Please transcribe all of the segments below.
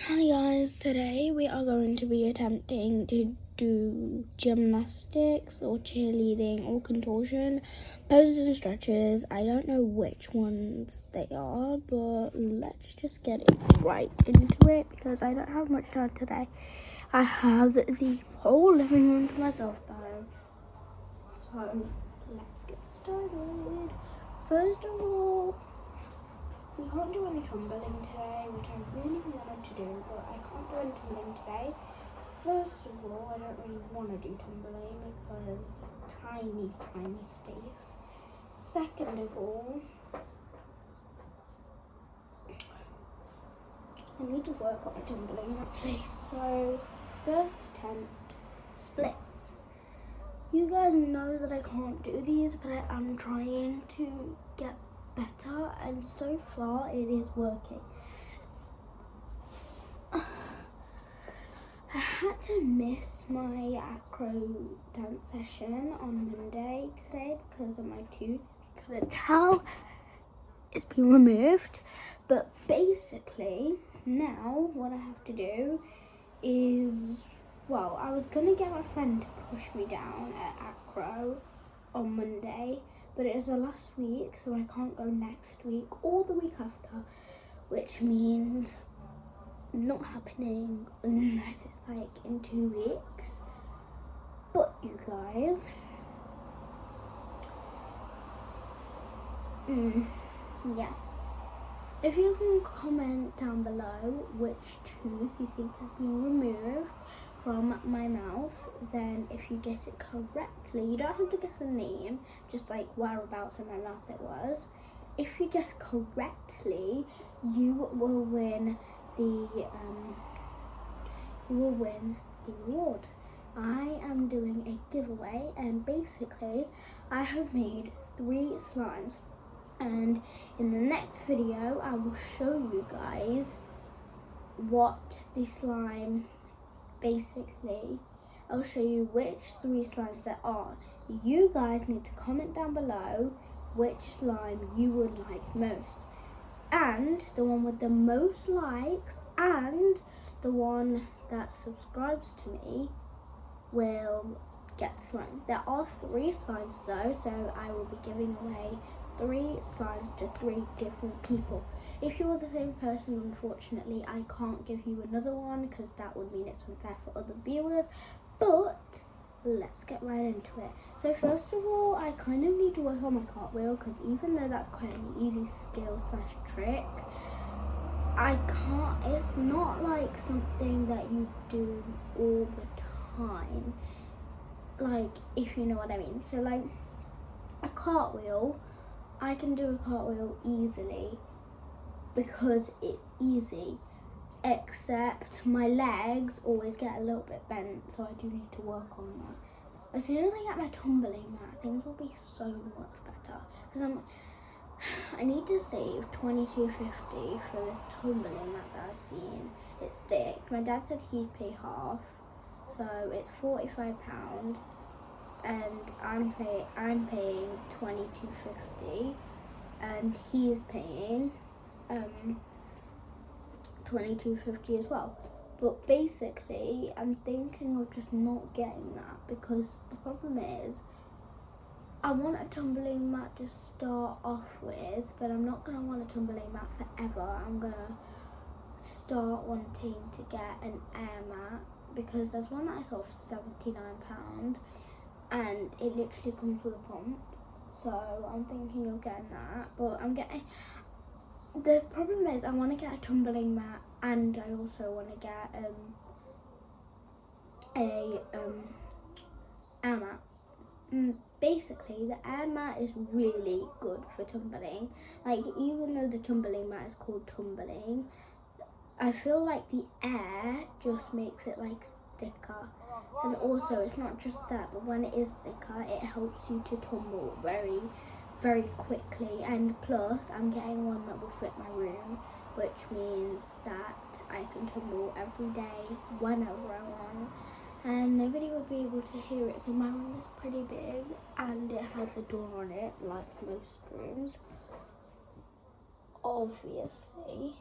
Hi guys, today we are going to be attempting to do gymnastics or cheerleading or contortion, poses and stretches. I don't know which ones they are, but let's just get right into it because I don't have much time today. I have the whole living room to myself though, so let's get started. First of all, we can't do any tumbling today, which I really wanted to do, but I can't do any tumbling today. First of all, I don't really want to do tumbling because tiny space. Second of all, I need to work on my tumbling actually. So, first attempt, splits. You guys know that I can't do these, but I am trying to get better, and so far it is working. I had to miss my acro dance session on Monday today because of my tooth. You couldn't tell, it's been removed. But basically, now what I have to do is, well, I was gonna get my friend to push me down at acro on Monday, but it is the last week, so I can't go next week or the week after, which means not happening unless it's like in 2 weeks. But you guys, yeah, if you can comment down below which tooth you think has been removed from my mouth, then if you guess it correctly, you don't have to guess a name, just like whereabouts in my mouth it was. If you guess correctly, you will win the reward. I am doing a giveaway, and basically I have made 3 slimes, and in the next video I will show you guys what the slime, basically I'll show you which 3 slimes there are. You guys need to comment down below which slime you would like most, and the one with the most likes and the one that subscribes to me will get the slime. There are 3 slimes though, so I will be giving away 3 slimes to 3 different people. If you're the same person, unfortunately I can't give you another one because that would mean it's unfair for other viewers, but let's get right into it. So first of all, I kind of need to work on my cartwheel because even though that's quite an easy skill / trick, I can't, it's not like something that you do all the time, like, if you know what I mean. So like a cartwheel, I can do a cartwheel easily because it's easy, except my legs always get a little bit bent, so I do need to work on that. As soon as I get my tumbling mat, things will be so much better because I need to save $22.50 for this tumbling mat that I've seen. It's thick. My dad said he'd pay half, so it's £45, and I'm paying $22.50, and he's paying $22.50 as well. But basically, I'm thinking of just not getting that because the problem is, I want a tumbling mat to start off with, but I'm not going to want a tumbling mat forever. I'm going to start wanting to get an air mat because there's one that I saw for £79 and it literally comes with a pump. So I'm thinking of getting that, but the problem is I want to get a tumbling mat and I also want to get a air mat. Basically, the air mat is really good for tumbling. Like, even though the tumbling mat is called tumbling, I feel like the air just makes it like thicker. And also, it's not just that, but when it is thicker, it helps you to tumble very, very quickly. And plus, I'm getting one that will fit my room, which means that I can tumble every day, whenever I want. And nobody would be able to hear it because my room is pretty big and it has a door on it, like most rooms, obviously.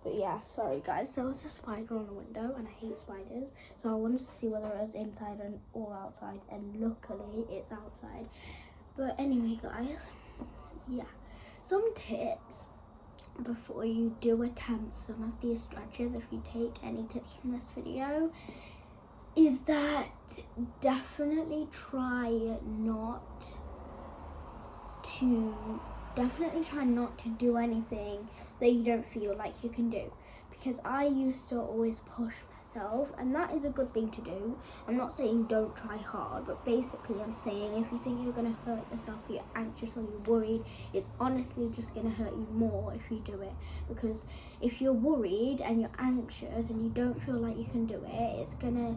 But yeah, sorry guys, there was a spider on the window and I hate spiders. So I wanted to see whether it was inside or outside, and luckily it's outside. But anyway guys, yeah, some tips before you do attempt some of these stretches, if you take any tips from this video, is that definitely try not to do anything that you don't feel like you can do, because I used to always push myself, and that is a good thing to do. I'm not saying don't try hard, but basically I'm saying if you think you're going to hurt yourself, or you're anxious or you're worried, it's honestly just going to hurt you more if you do it. Because if you're worried and you're anxious and you don't feel like you can do it, it's going to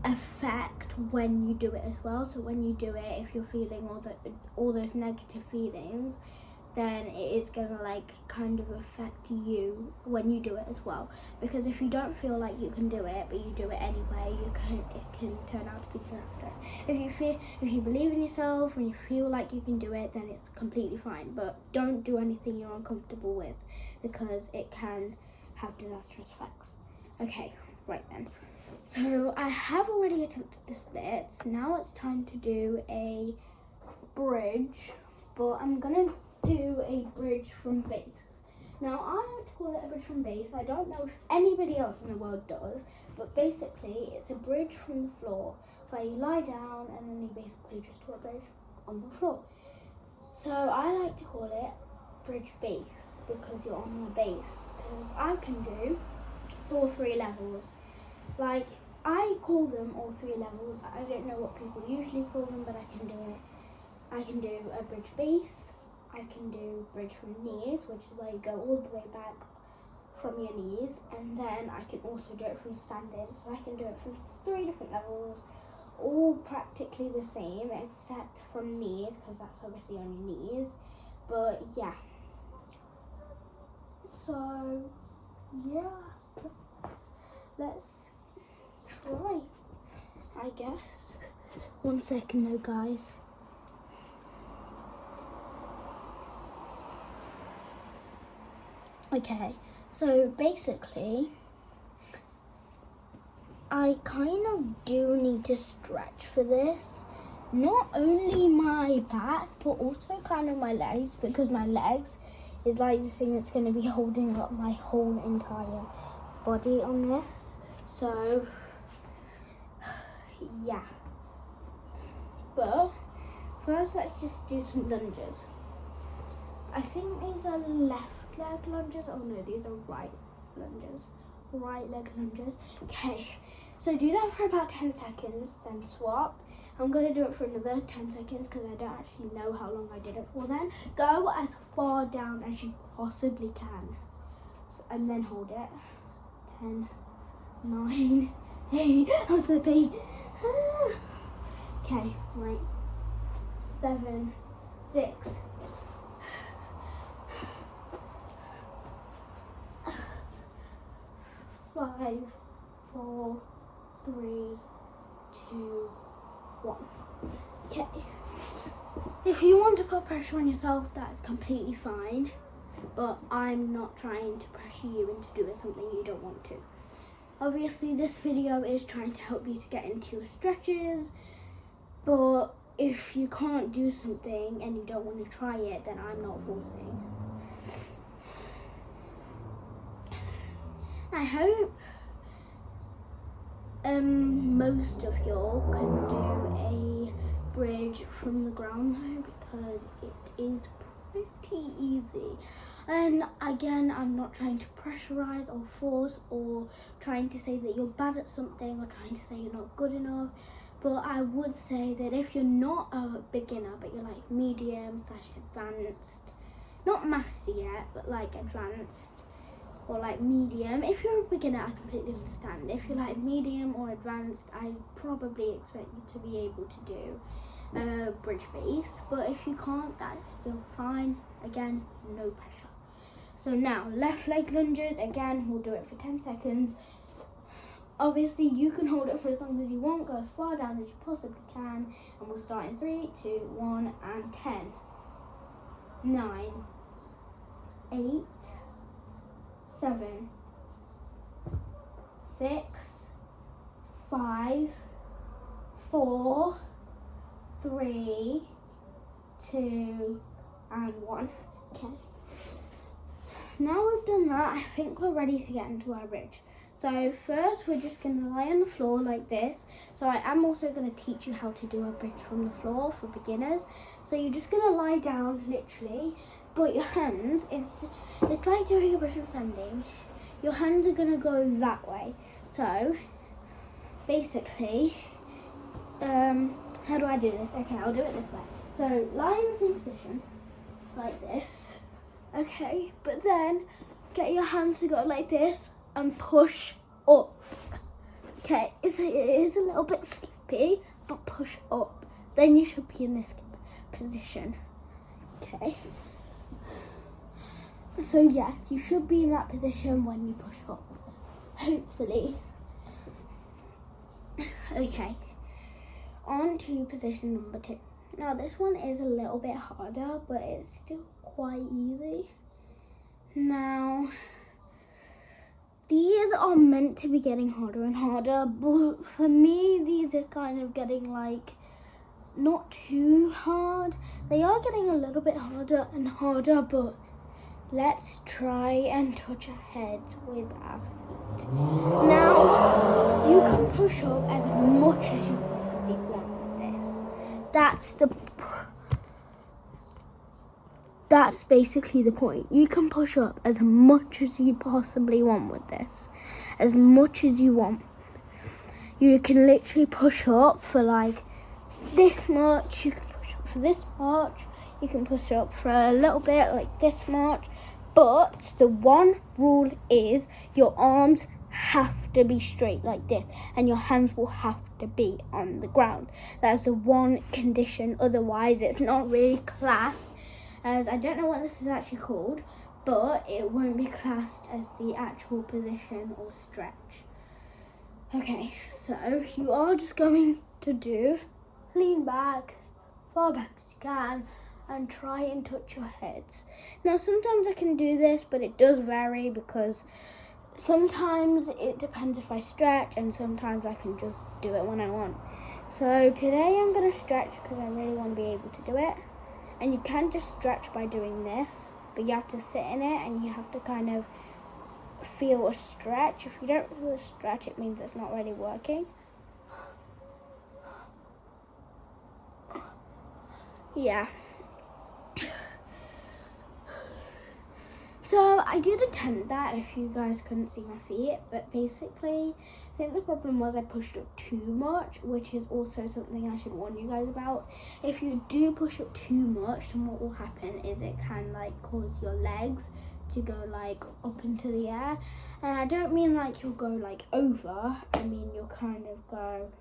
affect when you do it as well. So when you do it, if you're feeling all those negative feelings, then it is gonna like kind of affect you when you do it as well. Because if you don't feel like you can do it but you do it anyway, it can turn out to be disastrous. If you believe in yourself and you feel like you can do it, then it's completely fine. But don't do anything you're uncomfortable with, because it can have disastrous effects. Okay, right then. So I have already attempted the splits. Now it's time to do a bridge, but I'm gonna do a bridge from base. Now I like to call it a bridge from base. I don't know if anybody else in the world does, but basically it's a bridge from the floor where you lie down and then you basically just do a bridge on the floor. So I like to call it bridge base because you're on the base, because I can do all 3 levels. Like, I call them all 3 levels. I don't know what people usually call them, but I can do it. I can do a bridge base, I can do bridge from knees, which is where you go all the way back from your knees, and then I can also do it from standing. So I can do it from 3 different levels, all practically the same except from knees, because that's obviously on your knees. But yeah, so yeah, let's try, I guess. 1 second though guys. Okay, so basically I kind of do need to stretch for this. Not only my back, but also kind of my legs, because my legs is like the thing that's going to be holding up my whole entire body on this. So yeah, but first let's just do some lunges. I think these are left leg lunges. Oh no, these are right lunges. Right leg lunges. Okay, so do that for about 10 seconds, then swap. I'm going to do it for another 10 seconds because I don't actually know how long I did it for then. Go as far down as you possibly can. So, and then hold it. 10, 9, 8, I'm slipping. Okay, right. 7, 6, 5, 4, 3, 2, 1. Okay. If you want to put pressure on yourself, that's completely fine. But I'm not trying to pressure you into doing something you don't want to. Obviously, this video is trying to help you to get into your stretches. But if you can't do something and you don't want to try it, then I'm not forcing. I hope most of y'all can do a bridge from the ground though, because it is pretty easy. And again, I'm not trying to pressurize or force or trying to say that you're bad at something or trying to say you're not good enough. But I would say that if you're not a beginner, but you're like medium / advanced, not master yet, but like advanced, or like medium. If you're a beginner, I completely understand. If you're like medium or advanced, I probably expect you to be able to do bridge base. But if you can't, that's still fine. Again, no pressure. So now, left leg lunges. Again, we'll do it for 10 seconds. Obviously, you can hold it for as long as you want. Go as far down as you possibly can. And we'll start in 3, 2, 1, and 10, 9, 8, 7, 6, 5, 4, 3, 2, and 1. Okay. Now we've done that, I think we're ready to get into our bridge. So first we're just going to lie on the floor like this. So I am also going to teach you how to do a bridge from the floor for beginners. So you're just going to lie down literally, but your hands, it's like doing a bridge from standing. Your hands are going to go that way. So basically, how do I do this? Okay, I'll do it this way. So lie in the same position like this. Okay, but then get your hands to go like this and push up. Okay, it is a little bit slippy, but push up. Then you should be in this position. Okay. So yeah, you should be in that position when you push up. Hopefully. Okay. On to position number 2. Now this one is a little bit harder, but it's still quite easy. Now, these are meant to be getting harder and harder, but for me, these are kind of getting like, not too hard. They are getting a little bit harder and harder, but let's try and touch our heads with our feet. Now, you can push up as much as you possibly want with this. That's basically the point. You can push up as much as you possibly want with this. As much as you want. You can literally push up for like this much. You can push up for this much. You can push up for a little bit like this much. But the one rule is your arms have to be straight like this. And your hands will have to be on the ground. That's the one condition. Otherwise, it's not really classed. As I don't know what this is actually called, but it won't be classed as the actual position or stretch. Okay, so you are just going to do lean back, far back as you can, and try and touch your heads. Now sometimes I can do this, but it does vary because sometimes it depends if I stretch and sometimes I can just do it when I want. So today I'm going to stretch because I really want to be able to do it. And you can just stretch by doing this, but you have to sit in it and you have to kind of feel a stretch. If you don't feel a stretch, it means it's not really working. Yeah. So I did attempt that if you guys couldn't see my feet, but basically I think the problem was I pushed up too much, which is also something I should warn you guys about. If you do push up too much, then what will happen is it can like cause your legs to go like up into the air. And I don't mean like you'll go like over, I mean you'll kind of go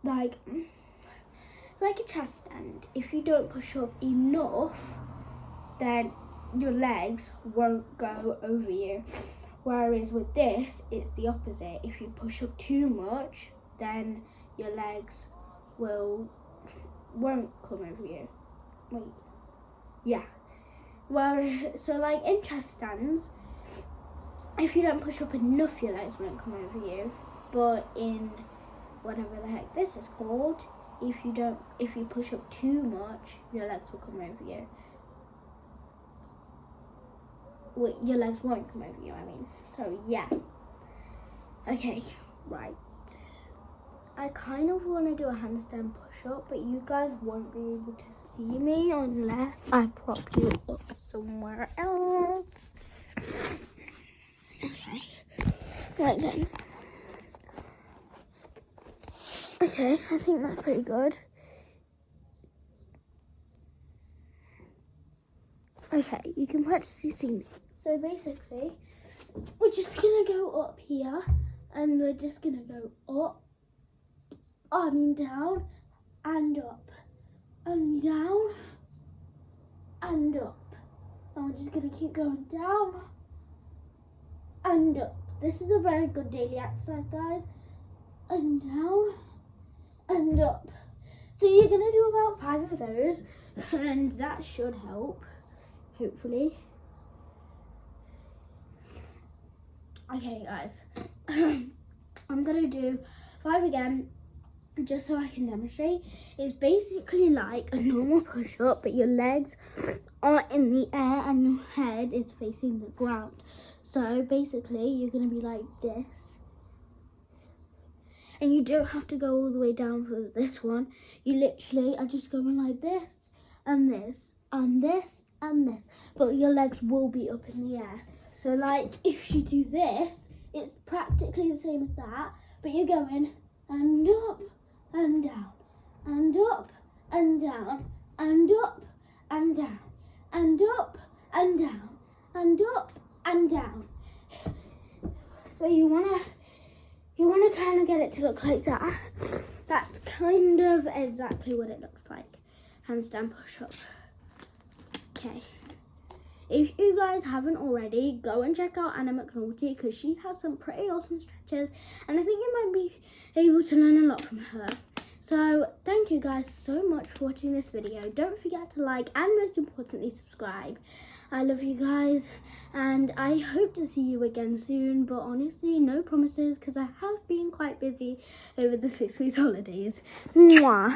like, it's like a chest stand. If you don't push up enough, then your legs won't go over you. Whereas with this, it's the opposite. If you push up too much, then your legs won't come over you. Wait. Yeah. Well, so like in chest stands, if you don't push up enough, your legs won't come over you. But in whatever the heck this is called, if you push up too much, your legs will come over you. Well, your legs won't come over you, I mean. So, yeah. Okay, right. I kind of want to do a handstand push-up, but you guys won't be able to see me unless I prop you up somewhere else. Okay. Right then. Okay, I think that's pretty good. Okay, you can practically see me. So basically, we're just gonna go up here, and we're just gonna go up, down, and up, and down, and up. And we're just gonna keep going down, and up. This is a very good daily exercise, guys. And down, and up. So you're gonna do about 5 of those, and that should help. Hopefully. Okay, guys. I'm gonna do 5 again, just so I can demonstrate. It's basically like a normal push-up, but your legs are in the air and your head is facing the ground. So basically, you're gonna be like this. And you don't have to go all the way down for this one. You literally are just going like this, and this, and this, and this. But your legs will be up in the air. So like, if you do this, it's practically the same as that, but you're going and up, and down, and up, and down, and up, and down, and up, and down, and up, and down. So you wanna kind of get it to look like that. That's kind of exactly what it looks like. Handstand push-up. Okay. If you guys haven't already, go and check out Anna McNulty because she has some pretty awesome stretches and I think you might be able to learn a lot from her. So thank you guys so much for watching this video. Don't forget to like and most importantly subscribe. I love you guys and I hope to see you again soon, but honestly no promises because I have been quite busy over the 6 weeks holidays. Mwah.